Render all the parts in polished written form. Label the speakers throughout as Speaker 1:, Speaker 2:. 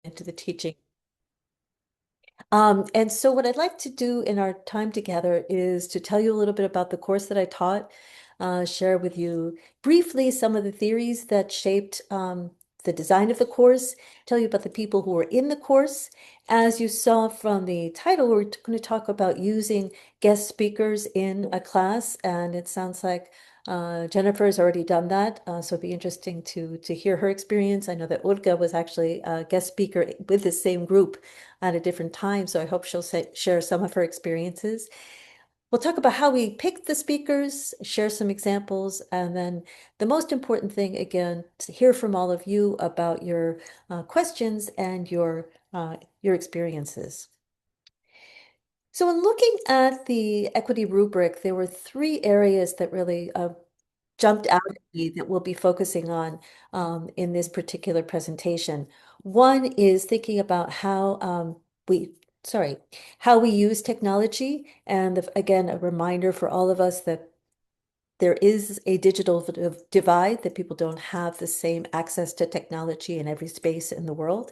Speaker 1: into the teaching. And so what I'd like to do in our time together is to tell you a little bit about the course that I taught, share with you briefly some of the theories that shaped the design of the course, tell you about the people who were in the course. As you saw from the title, we're going to talk about using guest speakers in a class, and it sounds like Jennifer has already done that, so it'd be interesting to hear her experience. I know that Olga was actually a guest speaker with the same group at a different time. So I hope she'll share some of her experiences. We'll talk about how we picked the speakers, share some examples, and then the most important thing, again, to hear from all of you about your questions and your experiences. So in looking at the equity rubric, there were three areas that really jumped out at me that we'll be focusing on in this particular presentation. One is thinking about how we, sorry, how we use technology. And again, a reminder for all of us that there is a digital divide, that people don't have the same access to technology in every space in the world.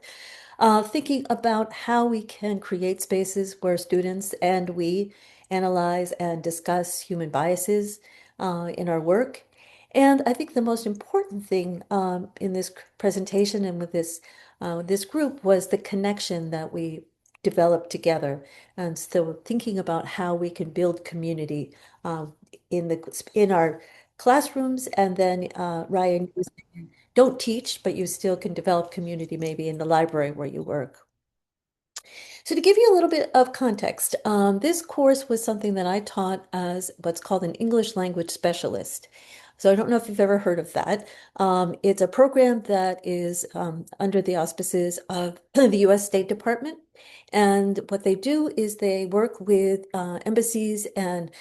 Speaker 1: Thinking about how we can create spaces where students and we analyze and discuss human biases in our work. And I think the most important thing in this presentation and with this group was the connection that we developed together. And so thinking about how we can build community um, in our classrooms, and then Ryan, you don't teach, but you still can develop community maybe in the library where you work. So to give you a little bit of context, this course was something that I taught as what's called an English language specialist. So I don't know if you've ever heard of that. It's a program that is under the auspices of the U.S. State Department. And what they do is they work with embassies and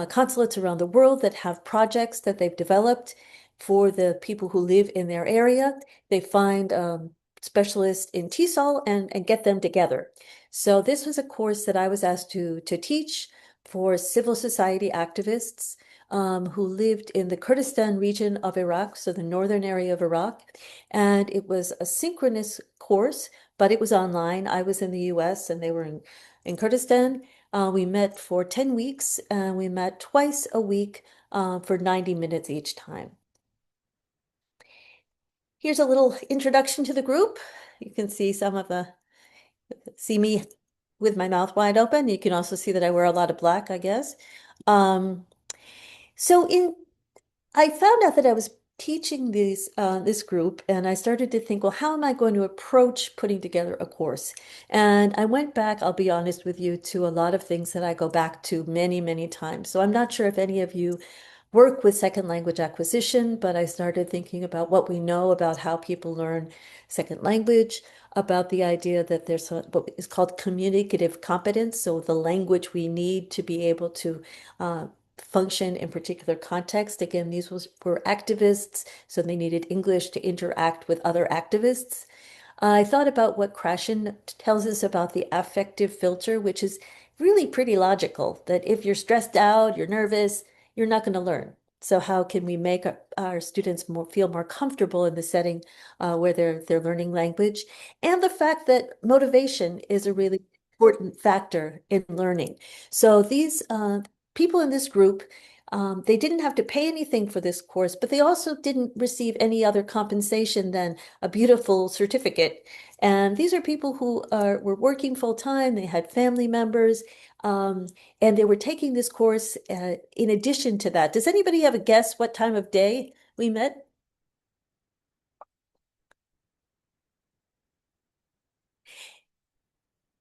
Speaker 1: consulates around the world that have projects that they've developed for the people who live in their area. They find specialists in TESOL and get them together. So this was a course that I was asked to teach for civil society activists who lived in the Kurdistan region of Iraq, so the northern area of Iraq. And it was a synchronous course, but it was online. I was in the US and they were in Kurdistan. We met for 10 weeks and we met twice a week for 90 minutes each time. Here's a little introduction to the group. You can see me with my mouth wide open. You can also see that I wear a lot of black, I guess. Um, so I found out that I was teaching this group, and I started to think, well, how am I going to approach putting together a course? And I went back, I'll be honest with you, to a lot of things that I go back to many, many times. So I'm not sure if any of you work with second language acquisition, but I started thinking about what we know about how people learn second language, about the idea that there's what is called communicative competence, so the language we need to be able to function in particular context. Again, were activists, so they needed English to interact with other activists. I thought about what Krashen tells us about the affective filter, which is really pretty logical, that if you're stressed out, you're nervous, you're not going to learn. So how can we make our students feel more comfortable in the setting where they're learning language? And the fact that motivation is a really important factor in learning. So these people in this group, they didn't have to pay anything for this course, but they also didn't receive any other compensation than a beautiful certificate. And these are people who were working full time, they had family members, um, and they were taking this course in addition to that. Does anybody have a guess what time of day we met?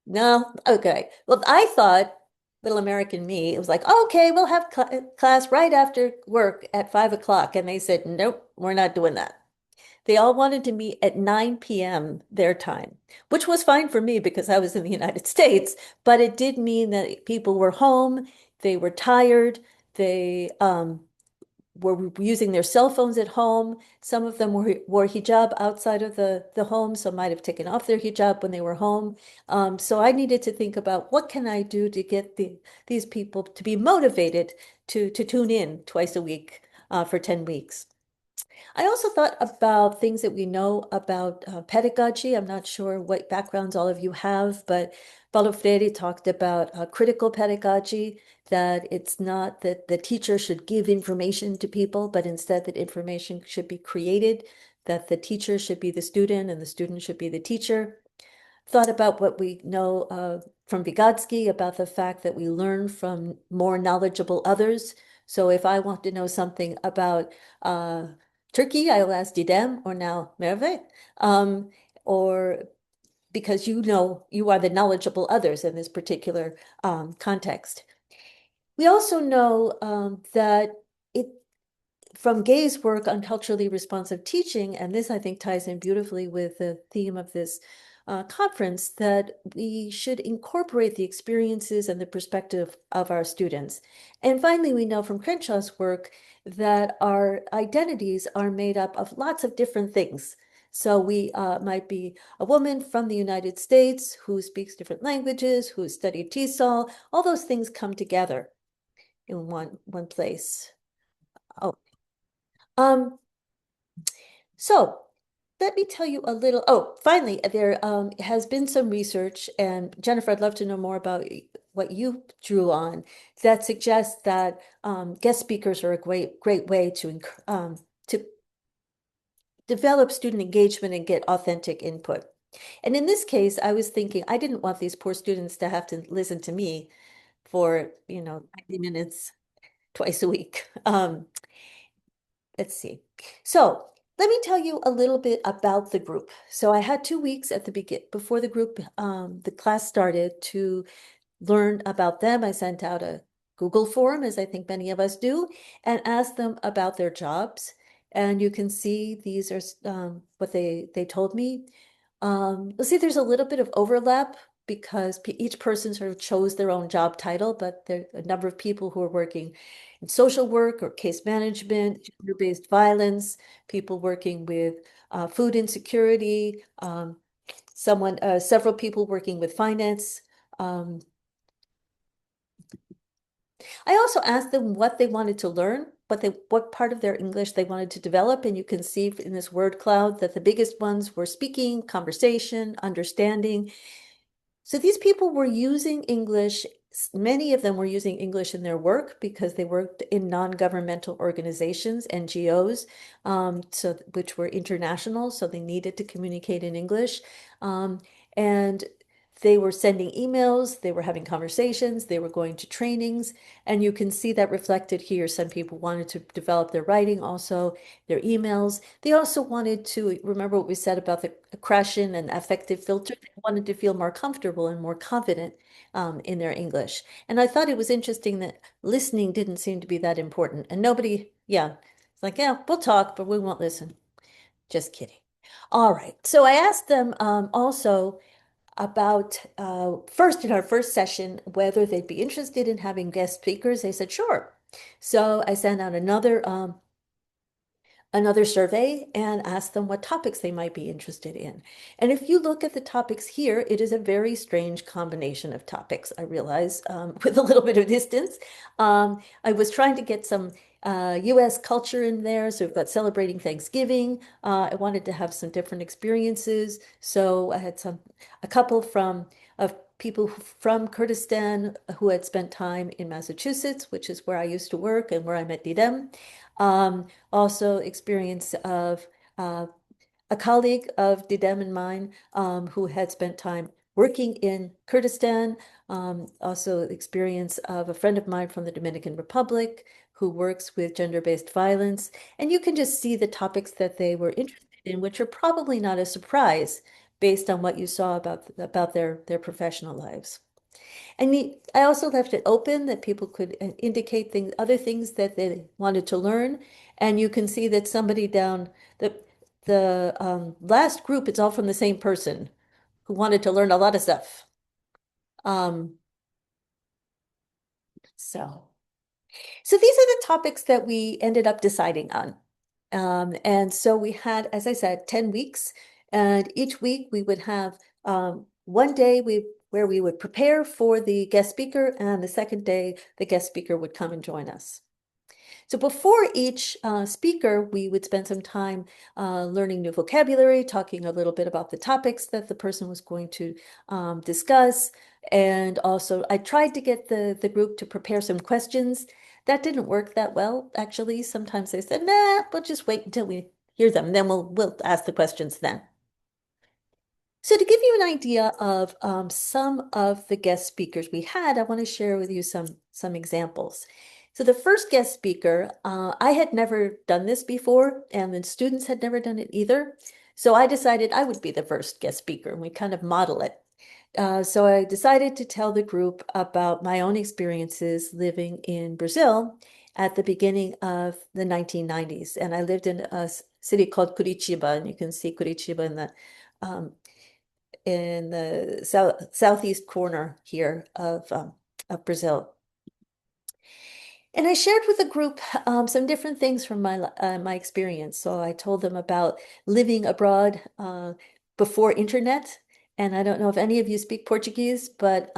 Speaker 1: No? Okay. Well, I thought, little American me, it was like, oh, okay, we'll have class right after work at 5 o'clock. And they said, nope, we're not doing that. They all wanted to meet at 9 p.m. their time, which was fine for me because I was in the United States, but it did mean that people were home, they were tired, they were using their cell phones at home. Some of them wore hijab outside of the home, so might have taken off their hijab when they were home. So I needed to think about what can I do to get these people to be motivated to tune in twice a week for 10 weeks. I also thought about things that we know about pedagogy. I'm not sure what backgrounds all of you have, but Paulo Freire talked about critical pedagogy, that it's not that the teacher should give information to people, but instead that information should be created, that the teacher should be the student and the student should be the teacher. Thought about what we know from Vygotsky about the fact that we learn from more knowledgeable others. So if I want to know something about uh, Turkey, I'll ask Didem or now Merve, um, or because you know you are the knowledgeable others in this particular context. We also know that it from Gay's work on culturally responsive teaching, and this I think ties in beautifully with the theme of this conference, that we should incorporate the experiences and the perspective of our students. And finally, we know from Crenshaw's work that our identities are made up of lots of different things. So we might be a woman from the United States who speaks different languages, who studied TESOL. All those things come together in one place. Oh, um, so let me tell you a little. Oh, finally, there has been some research, and Jennifer, I'd love to know more about what you drew on that suggests that guest speakers are a great way to develop student engagement and get authentic input. And in this case, I was thinking I didn't want these poor students to have to listen to me for, 90 minutes twice a week. Let's see. So let me tell you a little bit about the group. So I had 2 weeks at the before the class started to learn about them. I sent out a Google form, as I think many of us do, and asked them about their jobs. And you can see these are what they told me. You'll see there's a little bit of overlap because each person sort of chose their own job title, but there are a number of people who are working in social work or case management, gender-based violence, people working with food insecurity, several people working with finance. Um, I also asked them what they wanted to learn, what part of their English they wanted to develop, and you can see in this word cloud that the biggest ones were speaking, conversation, understanding. So these people were using English. Many of them were using English in their work because they worked in non-governmental organizations, NGOs, which were international, so they needed to communicate in English. And they were sending emails, they were having conversations, they were going to trainings, and you can see that reflected here. Some people wanted to develop their writing, also their emails. They also wanted to remember what we said about the aggression and affective filter. They wanted to feel more comfortable and more confident in their English. And I thought it was interesting that listening didn't seem to be that important. And nobody, yeah, it's like, yeah, we'll talk, but we won't listen. Just kidding. All right. So I asked them also about first in our first session whether they'd be interested in having guest speakers. They said sure. So I sent out another survey and ask them what topics they might be interested in. And if you look at the topics here, it is a very strange combination of topics, I realize, with a little bit of distance. I was trying to get some US culture in there. So we've got celebrating Thanksgiving. I wanted to have some different experiences. So I had a couple of people from Kurdistan who had spent time in Massachusetts, which is where I used to work and where I met Didem. Also experience of uh, a colleague of Didem and mine who had spent time working in Kurdistan. Also experience of a friend of mine from the Dominican Republic who works with gender-based violence. And you can just see the topics that they were interested in, which are probably not a surprise based on what you saw about their professional lives. I also left it open that people could indicate other things that they wanted to learn. And you can see that somebody down the last group, it's all from the same person who wanted to learn a lot of stuff. Um, so, so these are the topics that we ended up deciding on. And so we had, as I said, 10 weeks, and each week we would have one day where we would prepare for the guest speaker, and the second day the guest speaker would come and join us. So before each speaker, we would spend some time learning new vocabulary, talking a little bit about the topics that the person was going to discuss. And also, I tried to get the group to prepare some questions. That didn't work that well, actually. Sometimes they said, nah, we'll just wait until we hear them, then we'll ask the questions then. So to give you an idea of some of the guest speakers we had, I want to share with you some examples. So the first guest speaker, I had never done this before, and the students had never done it either. So I decided I would be the first guest speaker, and we kind of model it. So I decided to tell the group about my own experiences living in Brazil at the beginning of the 1990s. And I lived in a city called Curitiba, and you can see Curitiba um, in the southeast corner here of Brazil. And I shared with the group some different things from my experience. So I told them about living abroad before internet. And I don't know if any of you speak Portuguese, but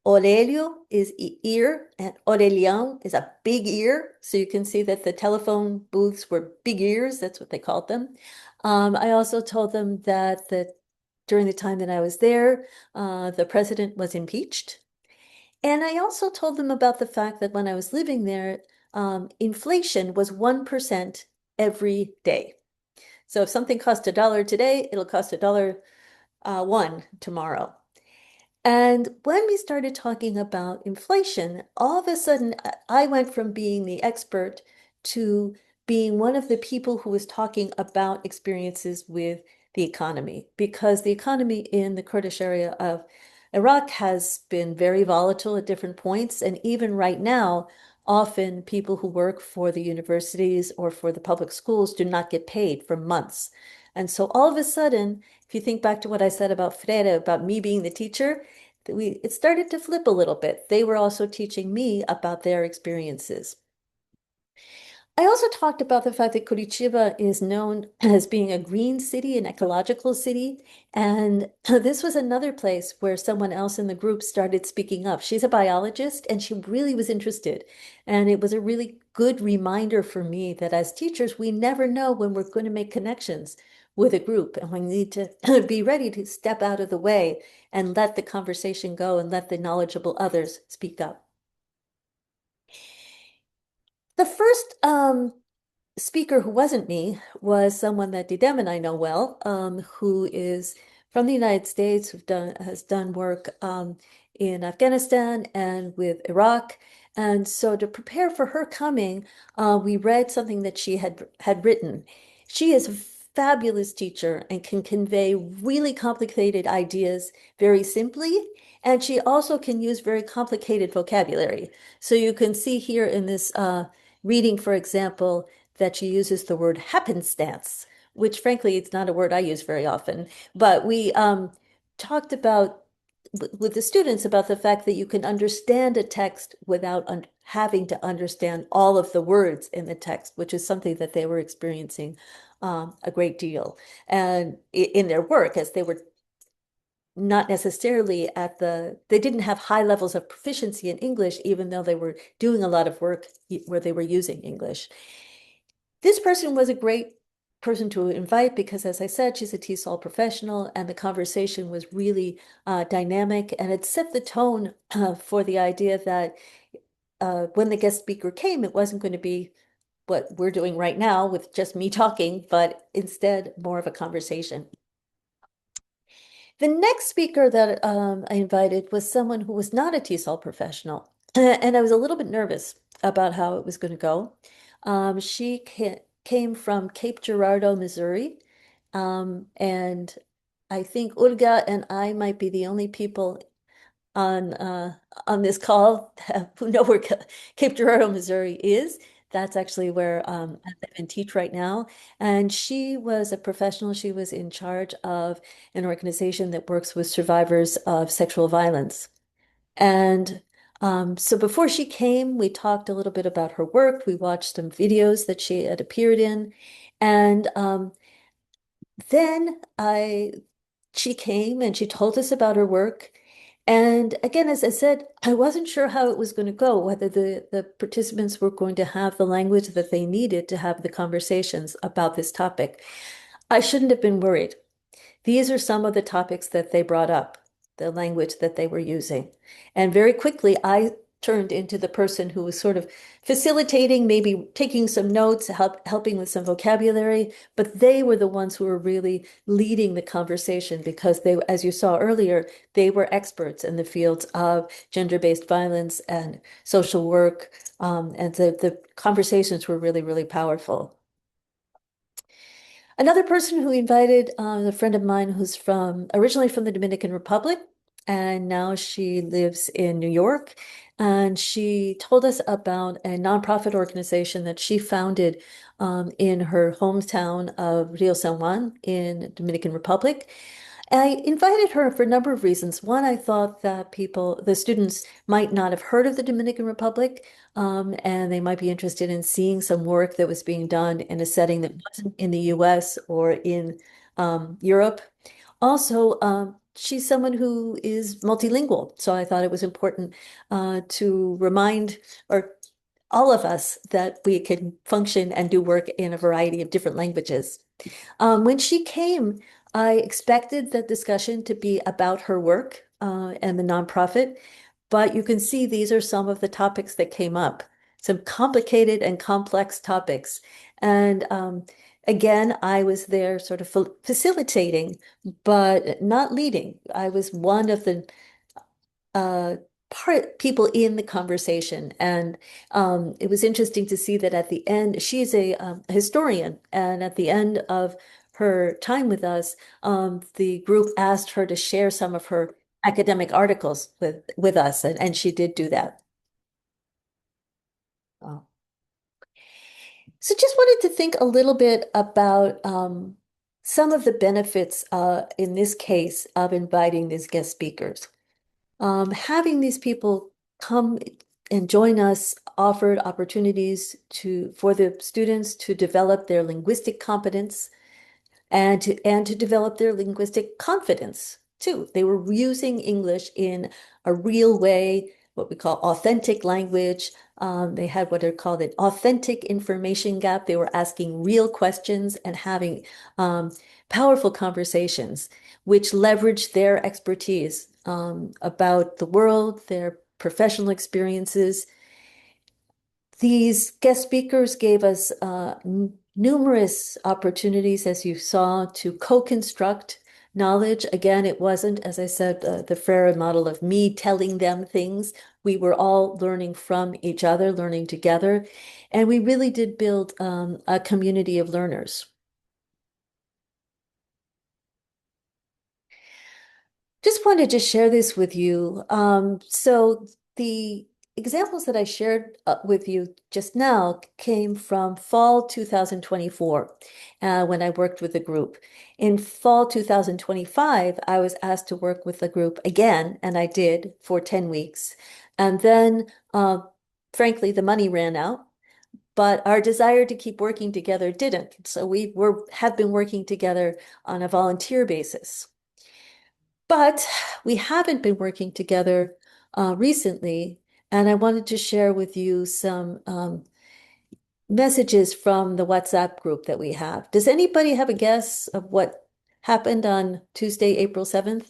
Speaker 1: orelho is ear, and orelhão is a big ear. So you can see that the telephone booths were big ears. That's what they called them. I also told them that during the time that I was there, the president was impeached. And I also told them about the fact that when I was living there, inflation was 1% every day. So if something cost $1 today, it'll cost $1 one tomorrow. And when we started talking about inflation, all of a sudden I went from being the expert to being one of the people who was talking about experiences with the economy, because the economy in the Kurdish area of Iraq has been very volatile at different points. And even right now, often people who work for the universities or for the public schools do not get paid for months. And so all of a sudden, if you think back to what I said about Freire, about me being the teacher, it started to flip a little bit. They were also teaching me about their experiences. I also talked about the fact that Curitiba is known as being a green city, an ecological city. And this was another place where someone else in the group started speaking up. She's a biologist and she really was interested. And it was a really good reminder for me that as teachers, we never know when we're going to make connections with a group, and we need to be ready to step out of the way and let the conversation go and let the knowledgeable others speak up. The first speaker who wasn't me was someone that Didem and I know well, who is from the United States, has done work in Afghanistan and with Iraq. And so to prepare for her coming, we read something that she had written. She is a fabulous teacher and can convey really complicated ideas very simply. And she also can use very complicated vocabulary. So you can see here in this reading, for example, that she uses the word happenstance, which frankly, it's not a word I use very often. But we talked about with the students about the fact that you can understand a text without having to understand all of the words in the text, which is something that they were experiencing a great deal and in their work as they were not necessarily they didn't have high levels of proficiency in English, even though they were doing a lot of work where they were using English. This person was a great person to invite because, as I said, she's a TESOL professional, and the conversation was really dynamic, and it set the tone for the idea that when the guest speaker came, it wasn't going to be what we're doing right now with just me talking, but instead more of a conversation. The next speaker that I invited was someone who was not a TESOL professional, and I was a little bit nervous about how it was going to go. She came from Cape Girardeau, Missouri, and I think Urga and I might be the only people on this call who know where Cape Girardeau, Missouri is. That's actually where I live and teach right now. And she was a professional. She was in charge of an organization that works with survivors of sexual violence. And so before she came, we talked a little bit about her work. We watched some videos that she had appeared in. And then she came and she told us about her work. And again, as I said, I wasn't sure how it was going to go, whether the participants were going to have the language that they needed to have the conversations about this topic. I shouldn't have been worried. These are some of the topics that they brought up, the language that they were using. And very quickly, I turned into the person who was sort of facilitating, maybe taking some notes, helping with some vocabulary, but they were the ones who were really leading the conversation because they, as you saw earlier, they were experts in the fields of gender-based violence and social work. And the conversations were really, really powerful. Another person who invited a friend of mine who's from originally from the Dominican Republic, and now she lives in New York. And she told us about a nonprofit organization that she founded in her hometown of Rio San Juan in Dominican Republic. I invited her for a number of reasons. One, I thought that people, the students, might not have heard of the Dominican Republic, and they might be interested in seeing some work that was being done in a setting that wasn't in the US or in Europe. Also, she's someone who is multilingual, so I thought it was important to remind or all of us that we can function and do work in a variety of different languages. When she came, I expected the discussion to be about her work and the nonprofit, but you can see these are some of the topics that came up, some complicated and complex topics. And again, I was there sort of facilitating, but not leading. I was one of the uh, part people in the conversation. And it was interesting to see that at the end, she's a historian, and at the end of her time with us, the group asked her to share some of her academic articles with us, and she did do that. Oh. So just wanted to think a little bit about some of the benefits in this case of inviting these guest speakers. Having these people come and join us offered opportunities for the students to develop their linguistic competence and to develop their linguistic confidence too. They were using English in a real way, what we call authentic language. They had what are called an authentic information gap. They were asking real questions and having powerful conversations, which leveraged their expertise about the world, their professional experiences. These guest speakers gave us numerous opportunities, as you saw, to co-construct knowledge. Again, it wasn't, as I said, the Freire model of me telling them things. We were all learning from each other, learning together, and we really did build a community of learners. Just wanted to share this with you. So the examples that I shared with you just now came from fall 2024, when I worked with a group. In fall 2025, I was asked to work with the group again, and I did for 10 weeks. And then, frankly, the money ran out, but our desire to keep working together didn't. So have been working together on a volunteer basis. But we haven't been working together recently, and I wanted to share with you some messages from the WhatsApp group that we have. Does anybody have a guess of what happened on Tuesday, April 7th?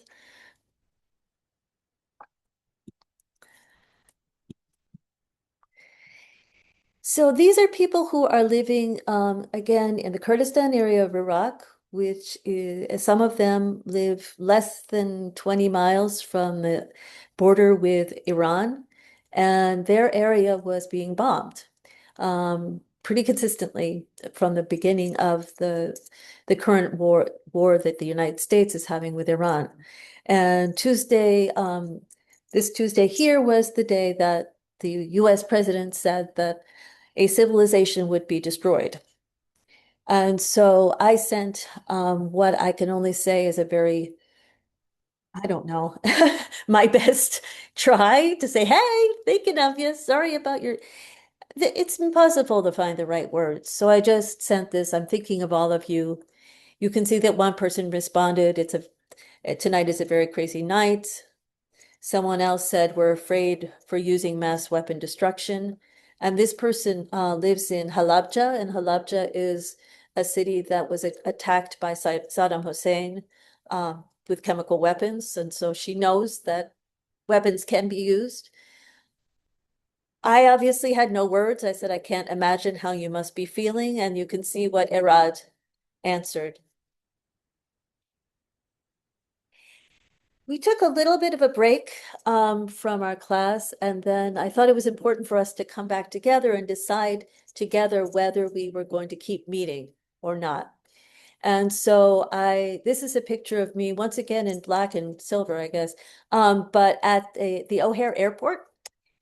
Speaker 1: So these are people who are living, again, in the Kurdistan area of Iraq, which is, some of them live less than 20 miles from the border with Iran, and their area was being bombed pretty consistently from the beginning of the current war that the United States is having with Iran. And this Tuesday here was the day that the US president said that a civilization would be destroyed. And so I sent what I can only say is a very, I don't know, my best try to say, hey, thinking of you. Sorry about your. It's impossible to find the right words. So I just sent this. I'm thinking of all of you. You can see that one person responded. Tonight is a very crazy night. Someone else said we're afraid for using mass weapon destruction. And this person lives in Halabja, and Halabja is a city that was attacked by Saddam Hussein with chemical weapons. And so she knows that weapons can be used. I obviously had no words. I said, I can't imagine how you must be feeling. And you can see what Erad answered. We took a little bit of a break from our class, and then I thought it was important for us to come back together and decide together whether we were going to keep meeting or not. And so this is a picture of me once again in black and silver, I guess, but at the O'Hare Airport.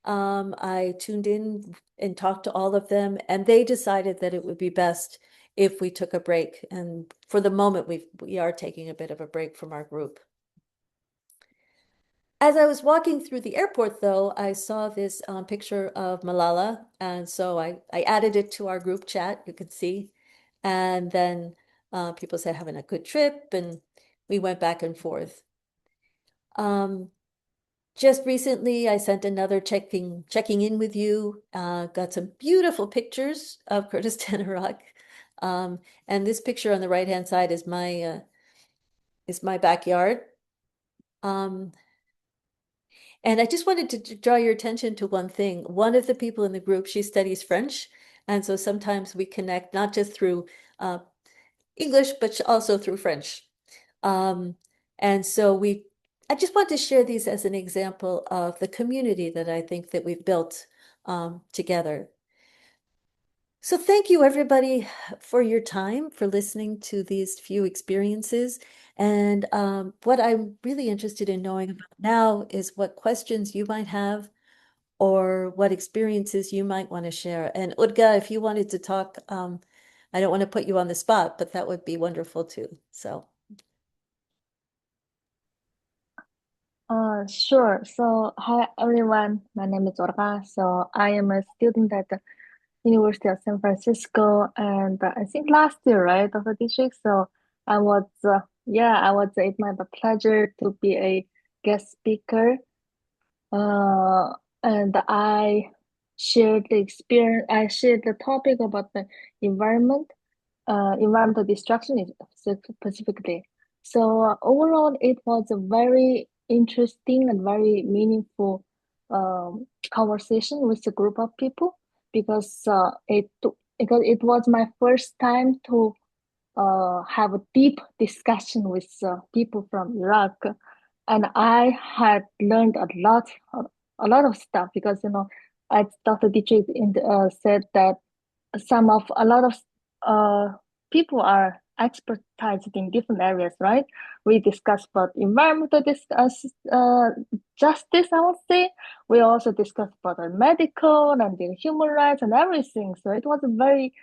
Speaker 1: I tuned in and talked to all of them, and they decided that it would be best if we took a break. And for the moment, we are taking a bit of a break from our group. As I was walking through the airport, though, I saw this picture of Malala, and so I added it to our group chat, you can see. And then people said having a good trip, and we went back and forth. Um, just recently, I sent another checking in with you. Got some beautiful pictures of Kurdistan, Iraq. And this picture on the right-hand side is my backyard. Um, And I just wanted to draw your attention to one thing. One of the people in the group, she studies French. And so sometimes we connect not just through uh, English, but also through French. Um, and so I just want to share these as an example of the community that I think that we've built together. So thank you, everybody, for your time, for listening to these few experiences. And what I'm really interested in knowing about now is what questions you might have or what experiences you might want to share. And Udga, if you wanted to talk, I don't want to put you on the spot, but that would be wonderful too. So,
Speaker 2: Sure. So, hi everyone. My name is Olga. So, I am a student at the University of San Francisco, and I think last year, right, of the district. So, it's my pleasure to be a guest speaker. Uh, and I shared the experience. I shared the topic about the environment environmental destruction specifically. So overall, it was a very interesting and very meaningful conversation with a group of people because because it was my first time to have a deep discussion with people from Iraq, and I had learned a lot of stuff because as Dr. Dietrich said that a lot of uh, people are expertise in different areas, right? We discussed about environmental justice, I would say. We also discussed about the medical and the human rights and everything. So it was very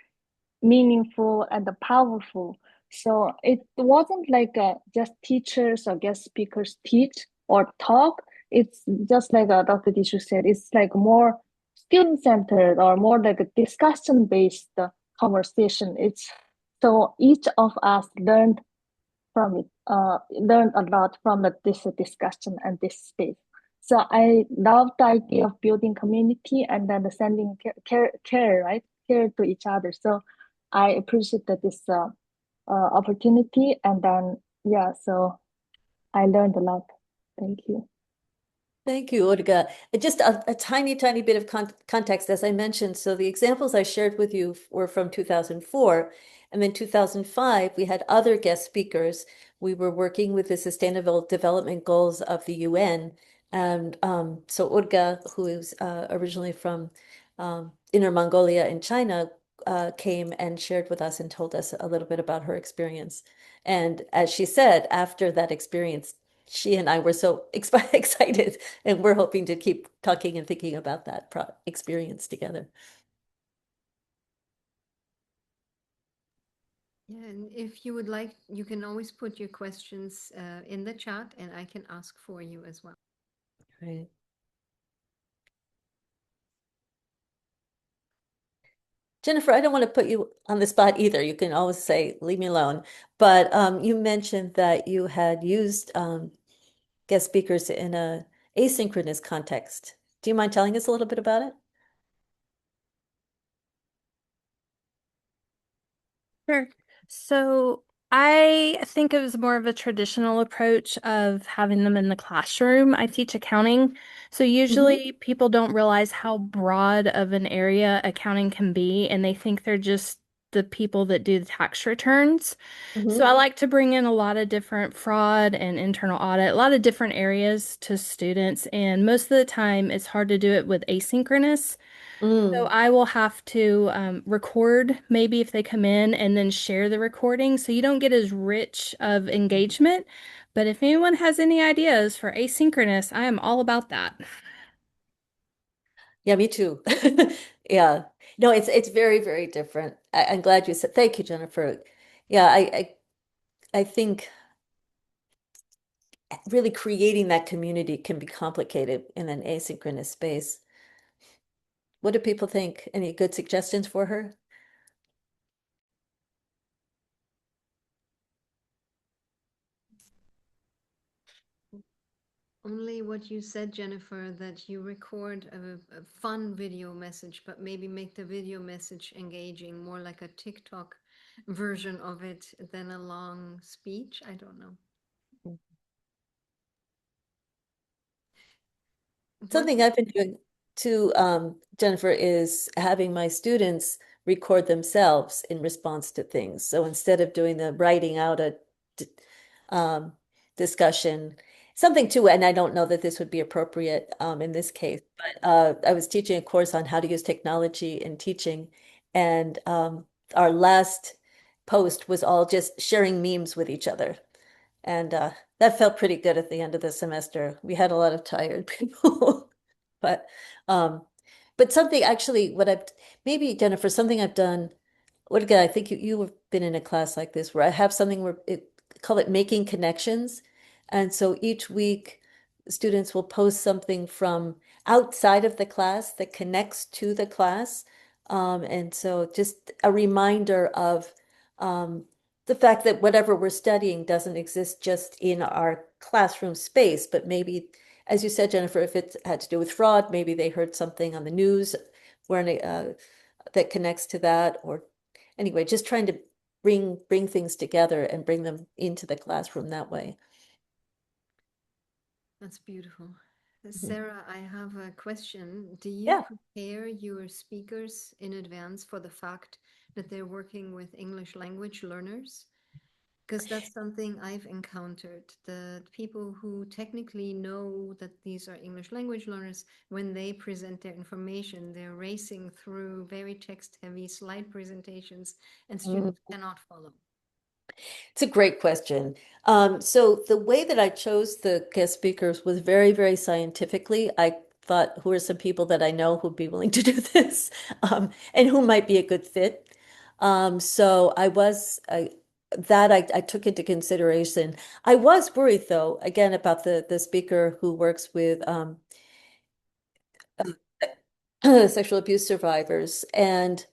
Speaker 2: meaningful and powerful. So it wasn't like just teachers or guest speakers teach or talk. It's just like Dr. Dishu said, it's like more student-centered or more like a discussion-based conversation. It's so each of us learned a lot from this discussion and this space. So I love the idea of building community and then sending care, right? Care to each other. So I appreciate this opportunity. And then, yeah, so I learned a lot. Thank you.
Speaker 1: thank you, Olga. Just a tiny, tiny bit of context, as I mentioned. So the examples I shared with you were from 2004. And then 2005, we had other guest speakers. We were working with the Sustainable Development Goals of the UN. And so Olga, who is originally from Inner Mongolia in China, came and shared with us and told us a little bit about her experience. And as she said, after that experience, she and I were so excited, and we're hoping to keep talking and thinking about that experience together.
Speaker 3: Yeah, and if you would like, you can always put your questions in the chat and I can ask for you as well.
Speaker 1: Right. Jennifer, I don't want to put you on the spot either. You can always say, leave me alone. But you mentioned that you had used guest speakers asynchronous context. Do you mind telling us a little bit about it?
Speaker 4: Sure. So I think it was more of a traditional approach of having them in the classroom. I teach accounting, so
Speaker 1: Mm-hmm.
Speaker 4: usually people don't realize how broad of an area accounting can be, and they think they're just the people that do the tax returns. So
Speaker 1: Mm-hmm.
Speaker 4: I like to bring in a lot of different fraud and internal audit, a lot of different areas to students, and most of the time it's hard to do it with asynchronous. So
Speaker 1: Mm.
Speaker 4: I will have to record maybe if they come in and then share the recording. So you don't get as rich of engagement. But if anyone has any ideas for asynchronous, I am all about that.
Speaker 1: Yeah, me too. Yeah. No, it's very, very different. I'm glad you said, thank you, Jennifer. Yeah, I think really creating that community can be complicated in an asynchronous space. What do people think? Any good suggestions for her?
Speaker 3: Only what you said, Jennifer, that you record a fun video message, but maybe make the video message engaging, more like a TikTok version of it than a long speech. I don't know. What?
Speaker 1: Something I've been doing too, Jennifer, is having my students record themselves in response to things. So instead of doing the writing out a d- um, discussion, something too, and I don't know that this would be appropriate in this case, but I was teaching a course on how to use technology in teaching, and our last post was all just sharing memes with each other. And that felt pretty good at the end of the semester. We had a lot of tired people. But um but something actually what I've maybe Jennifer, something I've done, what again, I think you have been in a class like this where I have something where it call it making connections. And so each week students will post something from outside of the class that connects to the class. And so just a reminder of um, the fact that whatever we're studying doesn't exist just in our classroom space, but maybe, as you said, Jennifer, if it had to do with fraud, maybe they heard something on the news where that connects to that, or anyway, just trying to bring things together and bring them into the classroom that way.
Speaker 3: That's beautiful.
Speaker 1: Mhm.
Speaker 3: Sarah, I have a question. Do you
Speaker 1: Yeah.
Speaker 3: prepare your speakers in advance for the fact that they're working with English language learners? Because that's something I've encountered. The people who technically know that these are English language learners, when they present their information, they're racing through very text-heavy slide presentations, and
Speaker 1: Mm.
Speaker 3: students cannot follow.
Speaker 1: It's a great question. So the way that I chose the guest speakers was very, very scientifically. I thought, who are some people that I know who'd be willing to do this, and who might be a good fit. So I took into consideration. I was worried though, again, about the speaker who works with sexual abuse survivors, and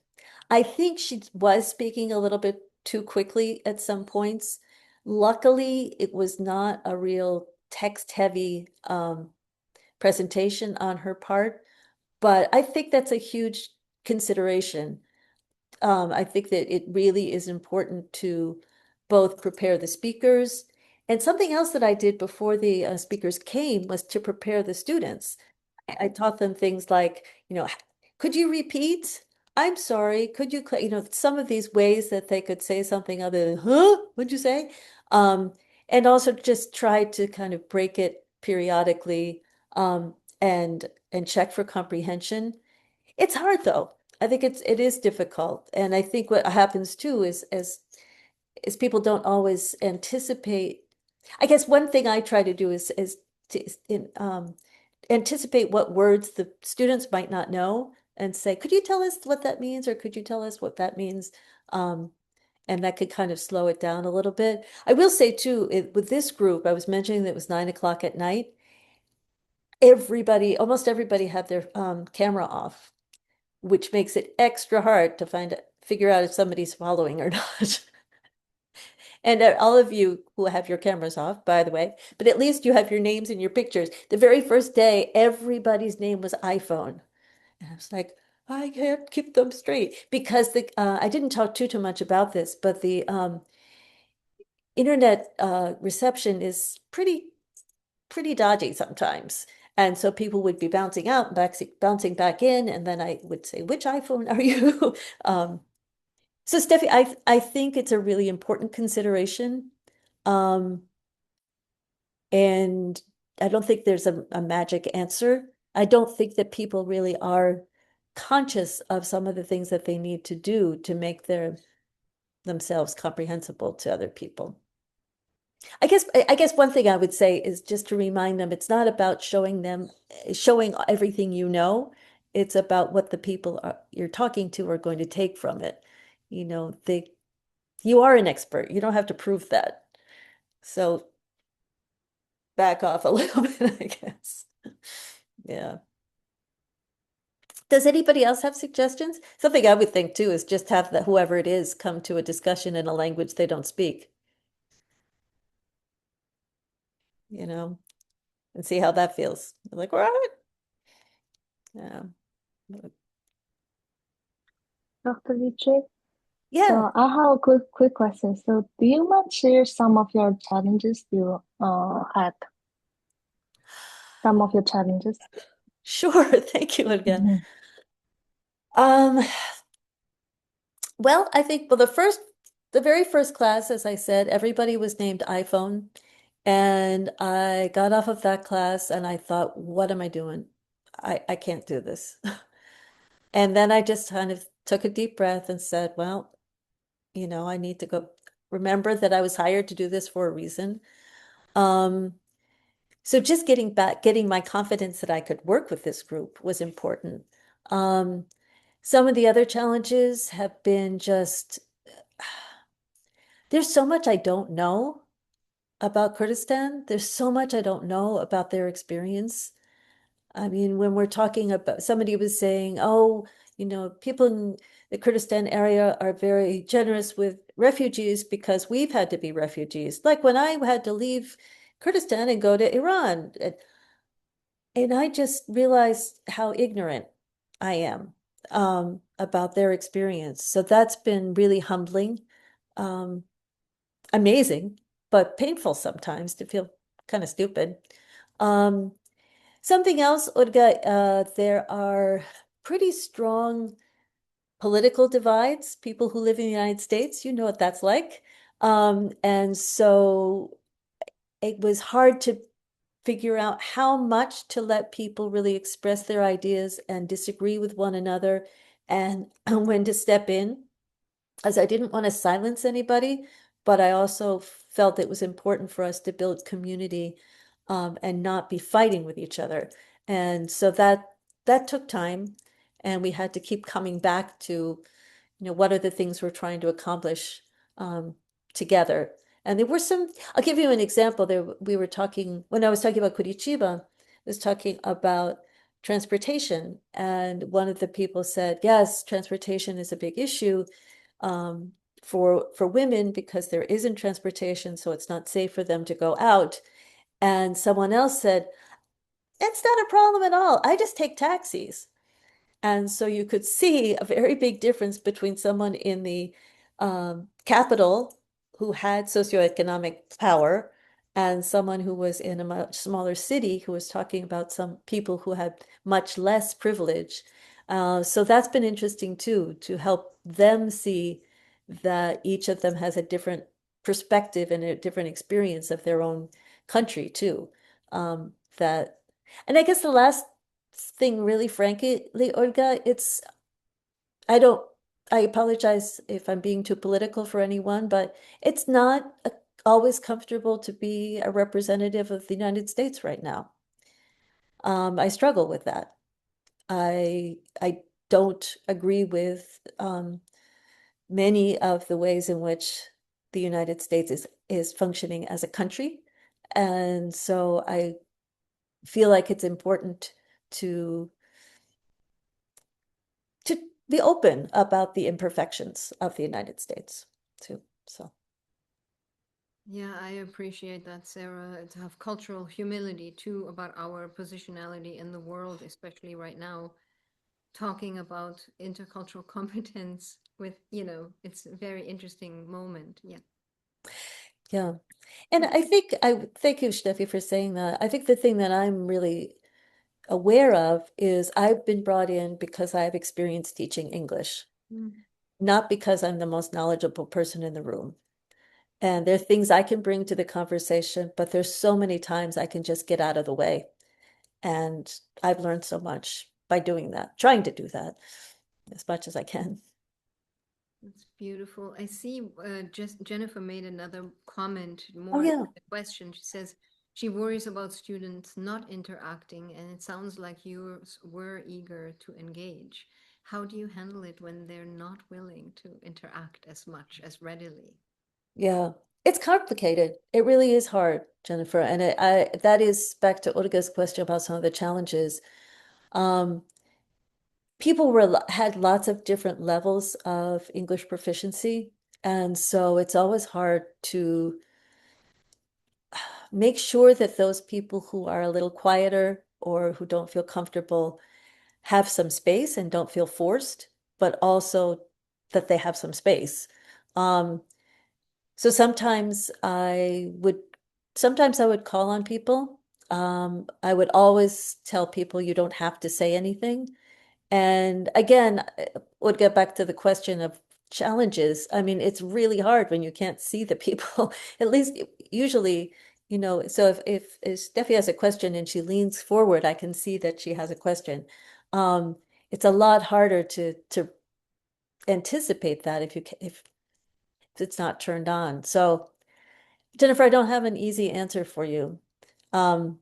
Speaker 1: I think she was speaking a little bit too quickly at some points. Luckily, it was not a real text-heavy presentation on her part, but I think that's a huge consideration. I think that it really is important to both prepare the speakers, and something else that I did before the speakers came was to prepare the students. I taught them things like, could you repeat? I'm sorry. Could you, some of these ways that they could say something other than, huh? What'd you say? Um, and also just try to kind of break it periodically, and check for comprehension. It's hard though. I think it is difficult. And I think what happens too is people don't always anticipate. I guess one thing I try to do is to anticipate what words the students might not know and say, could you tell us what that means, or could you tell us what that means? Um, and that could kind of slow it down a little bit. I will say too, with this group, I was mentioning that it was 9 o'clock at night. Almost everybody had their camera off, which makes it extra hard to figure out if somebody's following or not. And all of you who have your cameras off, by the way, but at least you have your names and your pictures. The very first day, everybody's name was iPhone. And I was like, I can't keep them straight because I didn't talk too much about this, but the internet reception is pretty dodgy sometimes. And so people would be bouncing out and bouncing back in, and then I would say, which iPhone are you? So Steffi, I think it's a really important consideration. Um, and I don't think there's a magic answer. I don't think that people really are conscious of some of the things that they need to do to make themselves comprehensible to other people. I guess one thing I would say is just to remind them it's not about showing everything you know. It's about what the people you're talking to are going to take from it. You know, you are an expert. You don't have to prove that. So back off a little bit, I guess. Yeah. Does anybody else have suggestions? Something I would think too is just have whoever it is come to a discussion in a language they don't speak, you know, and see how that feels. Like, all right. Yeah.
Speaker 2: Dr. Dietrich,
Speaker 1: Yeah.
Speaker 2: so I have a quick question. So do you mind share some of your challenges you had? Some of your challenges?
Speaker 1: Sure. Thank you again.
Speaker 2: Mhm.
Speaker 1: Um, well, I think, well, the very first class, as I said, everybody was named iPhone. And I got off of that class and I thought, what am I doing? I can't do this. And then I just kind of took a deep breath and said, well, I need to go remember that I was hired to do this for a reason. Um, so just getting my confidence that I could work with this group was important. Um, some of the other challenges have been just there's so much I don't know about Kurdistan. There's so much I don't know about their experience. I mean, when we're talking about somebody was saying, oh, people in the Kurdistan area are very generous with refugees because we've had to be refugees. Like when I had to leave Kurdistan and go to Iran. And I just realized how ignorant I am about their experience. So that's been really humbling, um, amazing, but painful sometimes to feel kind of stupid. Um, Something else, Olga, there are pretty strong political divides. People who live in the United States, you know what that's like. And so it was hard to figure out how much to let people really express their ideas and disagree with one another and when to step in, as I didn't want to silence anybody, but I also felt it was important for us to build community and not be fighting with each other. And so that took time, and we had to keep coming back to, what are the things we're trying to accomplish um, together. And there were some, I'll give you an example. We were talking, when I was talking about Curitiba, I was talking about transportation. And one of the people said, yes, transportation is a big issue um, for women because there isn't transportation, so it's not safe for them to go out. And someone else said, it's not a problem at all. I just take taxis. And so you could see a very big difference between someone in the capital who had socioeconomic power and someone who was in a much smaller city who was talking about some people who had much less privilege. So that's been interesting too, to help them see that each of them has a different perspective and a different experience of their own country too. That, and I guess the last thing, really, frankly, Olga, I don't, I apologize if I'm being too political for anyone, but it's not always comfortable to be a representative of the United States right now. I struggle with that. I don't agree with many of the ways in which the United States is functioning as a country. And so I feel like it's important to to be open about the imperfections of the United States too. So
Speaker 3: Yeah, I appreciate that, Sarah. To have cultural humility too about our positionality in the world, especially right now, talking about intercultural competence with, it's a very interesting moment. Yeah.
Speaker 1: Yeah. And I think thank you, Steffi, for saying that. I think the thing that I'm really aware of is I've been brought in because I've experienced teaching English,
Speaker 3: Mm.
Speaker 1: not because I'm the most knowledgeable person in the room. And there are things I can bring to the conversation, but there's so many times I can just get out of the way. And I've learned so much by doing that, trying to do that as much as I can.
Speaker 3: That's beautiful. I see just Jennifer made another comment,
Speaker 1: Oh,
Speaker 3: more
Speaker 1: yeah.
Speaker 3: a question. She says she worries about students not interacting, and it sounds like you were eager to engage. How do you handle it when they're not willing to interact as much as readily?
Speaker 1: Yeah. It's complicated. It really is hard, Jennifer. And that is back to Olga's question about some of the challenges. Um, People had lots of different levels of English proficiency. And so it's always hard to make sure that those people who are a little quieter or who don't feel comfortable have some space and don't feel forced, but also that they have some space. Um, so sometimes I would call on people. I would always tell people you don't have to say anything. And again, would get back to the question of challenges. I mean, it's really hard when you can't see the people. At least usually, so if Steffi has a question and she leans forward, I can see that she has a question. Um, it's a lot harder to anticipate that if it's not turned on. So, Jennifer, I don't have an easy answer for you. Um,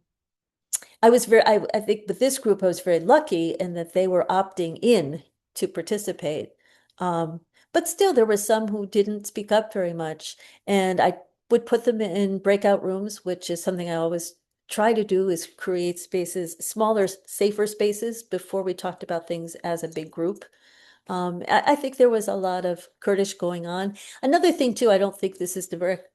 Speaker 1: I think with this group, I was very lucky in that they were opting in to participate. Um, but still, there were some who didn't speak up very much. And I would put them in breakout rooms, which is something I always try to do, is create spaces, smaller, safer spaces before we talked about things as a big group. I think there was a lot of Kurdish going on. Another thing too, I don't think this is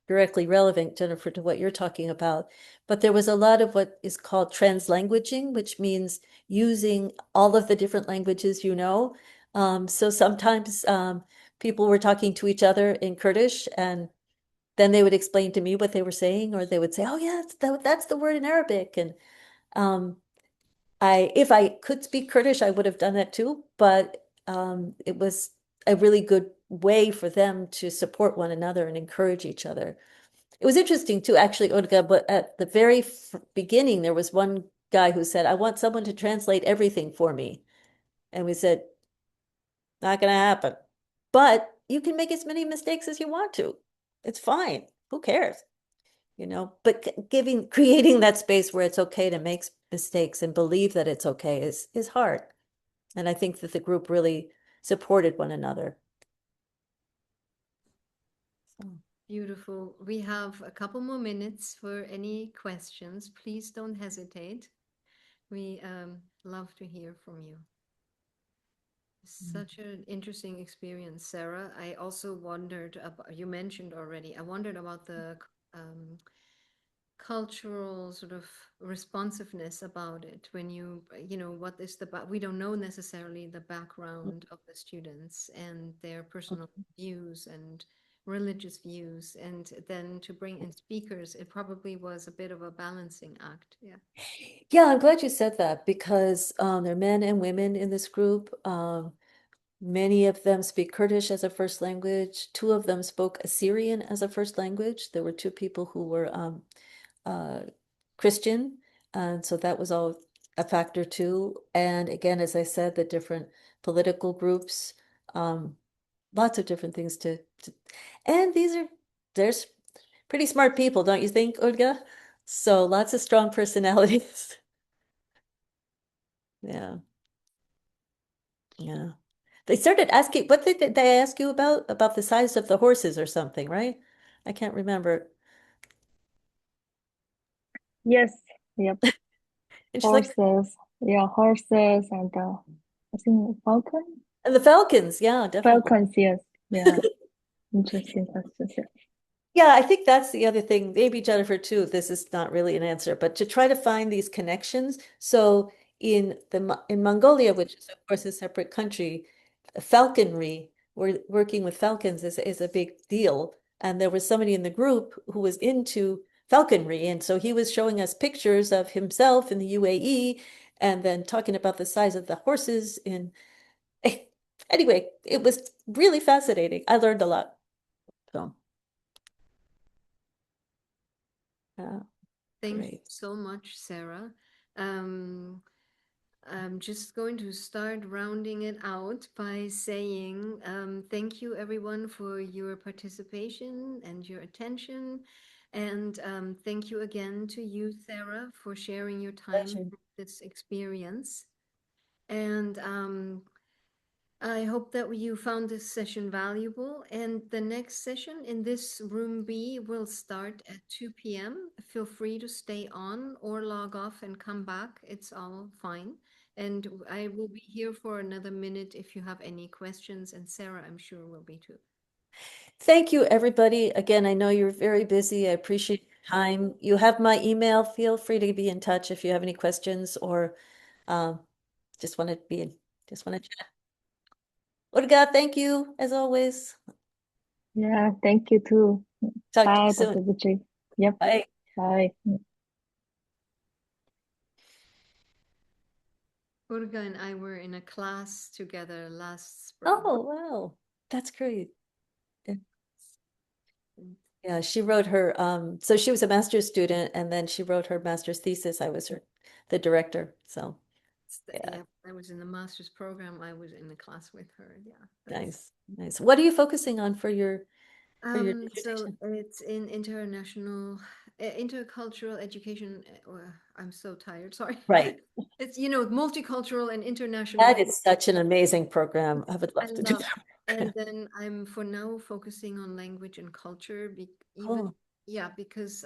Speaker 1: directly relevant, Jennifer, to what you're talking about, but there was a lot of what is called translanguaging, which means using all of the different languages you know. So sometimes people were talking to each other in Kurdish, and then they would explain to me what they were saying, or they would say, "Oh yeah, that's the word in Arabic," and um, if I could speak Kurdish, I would have done that too, but it was a really good way for them to support one another and encourage each other. It was interesting too, actually, Olga, but at the very beginning, there was one guy who said, I want someone to translate everything for me. And we said, not gonna happen. But you can make as many mistakes as you want to. It's fine. Who cares? But creating that space where it's okay to make mistakes and believe that it's okay is hard. And I think that the group really supported one another. So,
Speaker 3: Beautiful. We have a couple more minutes for any questions. Please don't hesitate. We love to hear from you.
Speaker 1: mm.
Speaker 3: Such an interesting experience, Sarah. I also wondered about, you mentioned already, I wondered about the um, cultural sort of responsiveness about it when what is we don't know necessarily the background of the students and their personal views and religious views, and then to bring in speakers, it probably was a bit of a balancing act. Yeah.
Speaker 1: Yeah, I'm glad you said that because there are men and women in this group. Many of them speak Kurdish as a first language. Two of them spoke Assyrian as a first language. There were two people who were uh, Christian, and so that was all a factor too. And again, as I said, the different political groups, um, lots of different things and there's pretty smart people, don't you think, Olga? So lots of strong personalities. Yeah, yeah. They started asking, what did they ask you about? About the size of the horses or something, right? I can't remember.
Speaker 2: Yes, yep.
Speaker 1: And she's like,
Speaker 2: Horses, yeah, horses and I think falcon,
Speaker 1: and the Falcons, yeah, definitely.
Speaker 2: falcons. Yes, yeah. Interesting questions. Yeah.
Speaker 1: Yeah, I think that's the other thing. Maybe Jennifer too. This is not really an answer, but to try to find these connections. So in Mongolia, which is of course a separate country, falconry, we're working with falcons is a big deal. And there was somebody in the group who was into falconry, and so he was showing us pictures of himself in the UAE, and then talking about the size of the horses in. Anyway, it was really fascinating. I learned a lot. So,
Speaker 3: Thank you
Speaker 1: great.
Speaker 3: so much, Sarah. Um, I'm just going to start rounding it out by saying thank you, everyone, for your participation and your attention. And thank you again to you, Sarah, for sharing your time
Speaker 1: Pleasure.
Speaker 3: with this experience. And I hope that you found this session valuable. And the next session in this room B will start at 2 p.m. Feel free to stay on or log off and come back. It's all fine. And I will be here for another minute if you have any questions. And Sarah, I'm sure, will be too.
Speaker 1: Thank you, everybody. Again, I know you're very busy. I appreciate your time. You have my email. Feel free to be in touch if you have any questions or um, just want to just want to chat. Olga, thank you as always.
Speaker 2: Yeah, thank you too.
Speaker 1: Talk to you
Speaker 2: Bye,
Speaker 1: soon.
Speaker 2: Dr. Dietrich. Yep,
Speaker 1: Bye.
Speaker 2: bye.
Speaker 3: Urga and I were in a class together last spring.
Speaker 1: Oh, wow. That's great. Yeah,
Speaker 3: And
Speaker 1: yeah, she wrote her so she was a master's student and then she wrote her master's thesis. I was the director. So, yeah,
Speaker 3: yeah, I was in the master's program. I was in the class with her. Yeah, that's.
Speaker 1: nice. Nice. What are you focusing on for your
Speaker 3: So
Speaker 1: dissertation?
Speaker 3: it's in international, intercultural education. I'm so tired. Sorry.
Speaker 1: Right.
Speaker 3: It's, multicultural and international.
Speaker 1: That is such an amazing program. I would
Speaker 3: I
Speaker 1: love to do
Speaker 3: love.
Speaker 1: that
Speaker 3: And
Speaker 1: program.
Speaker 3: then I'm for now focusing on language and culture, even,
Speaker 1: Cool.
Speaker 3: yeah, because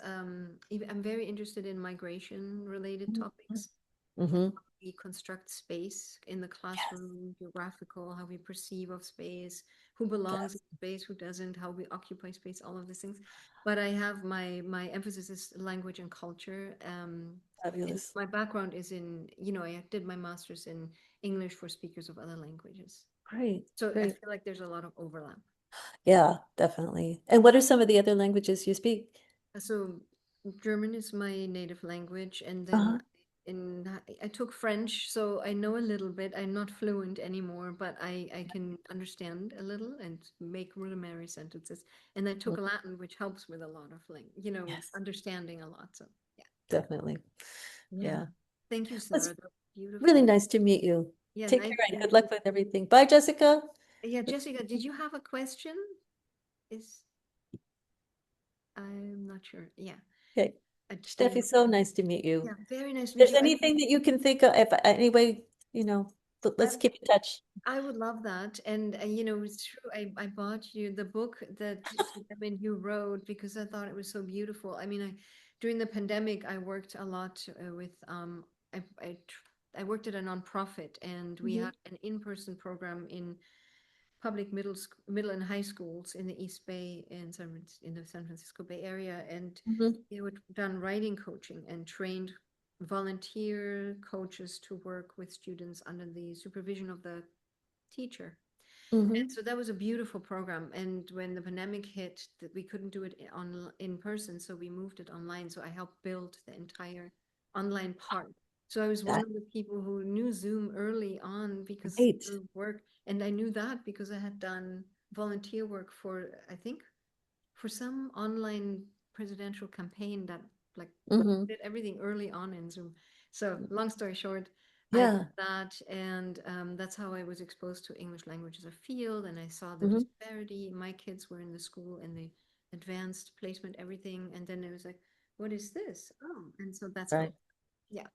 Speaker 3: even, I'm very interested in migration related topics.
Speaker 1: Mm-hmm.
Speaker 3: We construct space in the
Speaker 1: Yes,
Speaker 3: classroom, geographical, how we perceive of space, who belongs in
Speaker 1: yes.
Speaker 3: space, who doesn't, how we occupy space, all of these things. But I have my emphasis is language and culture. And
Speaker 1: Fabulous.
Speaker 3: my background is in, I did my master's in English for speakers of other languages.
Speaker 1: Great,
Speaker 3: So I
Speaker 1: great.
Speaker 3: feel like there's a lot of overlap.
Speaker 1: Yeah, definitely. And what are some of the other languages you speak?
Speaker 3: So German is my native language, and then
Speaker 1: Uh-huh.
Speaker 3: I took French, so I know a little bit. I'm not fluent anymore, but I can understand a little and make rudimentary sentences. And I took
Speaker 1: Mm,
Speaker 3: Latin, which helps with a lot of
Speaker 1: yes,
Speaker 3: understanding a lot. So yeah,
Speaker 1: definitely.
Speaker 3: yeah.
Speaker 1: Yeah.
Speaker 3: Thank you,
Speaker 1: It's
Speaker 3: Sarah. That was
Speaker 1: really
Speaker 3: beautiful.
Speaker 1: nice to meet you.
Speaker 3: Yeah,
Speaker 1: Take
Speaker 3: nice
Speaker 1: care
Speaker 3: to
Speaker 1: and good
Speaker 3: meet you.
Speaker 1: luck with everything. Bye, Jessica.
Speaker 3: Yeah, Jessica, did you have a question? Is I'm not sure. Yeah,
Speaker 1: Okay.
Speaker 3: do you?
Speaker 1: Steffi, so nice to meet
Speaker 3: Yeah,
Speaker 1: you.
Speaker 3: very nice to
Speaker 1: If
Speaker 3: meet
Speaker 1: there's
Speaker 3: you.
Speaker 1: anything that you can think of, if any way,
Speaker 3: I,
Speaker 1: let's keep in touch.
Speaker 3: I would love that. And it's true. I bought you the book that you wrote because I thought it was so beautiful. I mean, during the pandemic, I worked a lot with I worked at a nonprofit, and we
Speaker 1: Hmm.
Speaker 3: had an in-person program in public middle and high schools in the East Bay and in the San Francisco Bay Area, and
Speaker 1: Hmm.
Speaker 3: they would done writing coaching and trained volunteer coaches to work with students under the supervision of the teacher. And
Speaker 1: Hmm.
Speaker 3: so that was a beautiful program. And when the pandemic hit, that we couldn't do it in person, so we moved it online. So I helped build the entire online part. So I was one
Speaker 1: That's
Speaker 3: of the people who knew Zoom early on because
Speaker 1: great.
Speaker 3: through work, and I knew that because I had done volunteer work for, I think, for some online presidential campaign that like
Speaker 1: Hmm.
Speaker 3: did everything early on in Zoom. So long story short, I did
Speaker 1: Yeah.
Speaker 3: that, and that's how I was exposed to English language as a field, and I saw the
Speaker 1: Hmm.
Speaker 3: disparity. My kids were in the school and the advanced placement, everything, and then it was like, what is this? Oh, and so that's how,
Speaker 1: Right.
Speaker 3: yeah.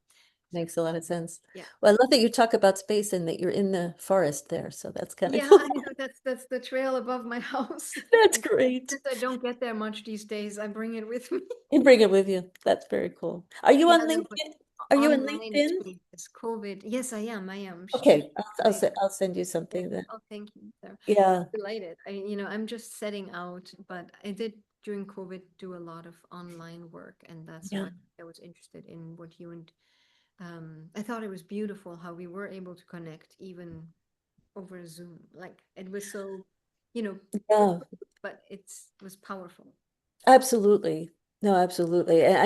Speaker 3: So
Speaker 1: Makes a lot of sense.
Speaker 3: yeah.
Speaker 1: Well, I love that you talk about space and that you're in the forest there. So that's kind of
Speaker 3: Yeah,
Speaker 1: cool.
Speaker 3: I know that's the trail above my house.
Speaker 1: That's
Speaker 3: And
Speaker 1: great.
Speaker 3: since I don't get there much these days, I bring it with me.
Speaker 1: You bring it with you. That's very cool. Are you
Speaker 3: Yeah,
Speaker 1: on
Speaker 3: no, but
Speaker 1: LinkedIn? Are you on
Speaker 3: online
Speaker 1: LinkedIn?
Speaker 3: space, COVID. Yes, I am. I am.
Speaker 1: Okay,
Speaker 3: I,
Speaker 1: I'll send you
Speaker 3: yeah.
Speaker 1: something then.
Speaker 3: Oh, thank you, Sarah.
Speaker 1: Yeah.
Speaker 3: Delighted. I'm just setting out, but I did during COVID do a lot of online work, and that's
Speaker 1: Yeah.
Speaker 3: why I was interested in what you and I thought it was beautiful how we were able to connect even over Zoom. Like it was so, you know,
Speaker 1: Yeah,
Speaker 3: but it was powerful.
Speaker 1: absolutely. No, absolutely. And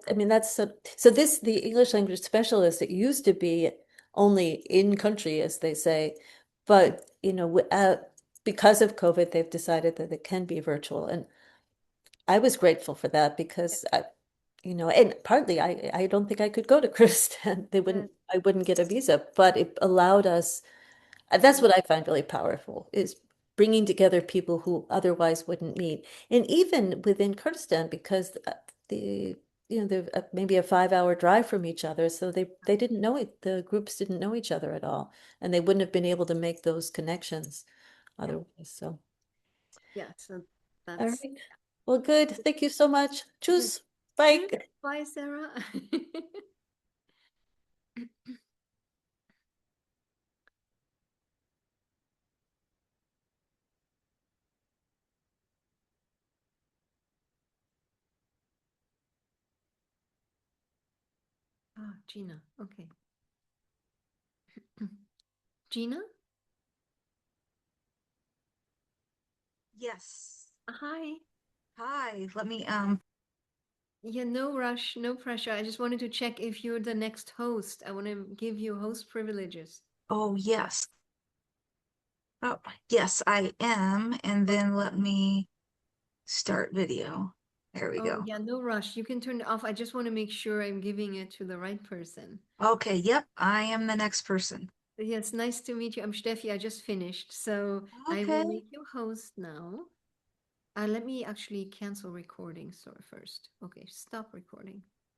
Speaker 1: I mean, that's so this, the English language specialist, it used to be only in country, as they say, but, because of COVID, they've decided that it can be virtual. And I was grateful for that because and partly I don't think I could go to Kurdistan.
Speaker 3: Yeah.
Speaker 1: I wouldn't get a visa, but it allowed us. That's what I find really powerful is bringing together people who otherwise wouldn't meet. And even within Kurdistan, because the they're maybe a 5 hour drive from each other, so they didn't know it. The groups didn't know each other at all, and they wouldn't have been able to make those connections
Speaker 3: Yeah.
Speaker 1: otherwise. So,
Speaker 3: Yeah. So
Speaker 1: all
Speaker 3: that's
Speaker 1: right. Well, good. Thank you so much.
Speaker 3: good.
Speaker 1: Tschüss. Bye.
Speaker 3: Cheers. Bye, Sarah. Ah, Gina. Okay. Gina?
Speaker 5: Yes.
Speaker 3: Hi.
Speaker 5: Hi. Let me
Speaker 3: Yeah, no rush, no pressure. I just wanted to check if you're the next host. I want to give you host privileges.
Speaker 5: oh yes. Oh, yes, I am. And then let me start video. There we
Speaker 3: Oh,
Speaker 5: go.
Speaker 3: yeah, no rush. You can turn it off. I just want to make sure I'm giving it to the right person.
Speaker 5: Okay, yep, I am the next person.
Speaker 3: Yes, nice to meet you. I'm Steffi. I just finished. So I will
Speaker 5: Okay.
Speaker 3: make you host now. Let me actually cancel recording. Sorry, first. Okay, stop recording.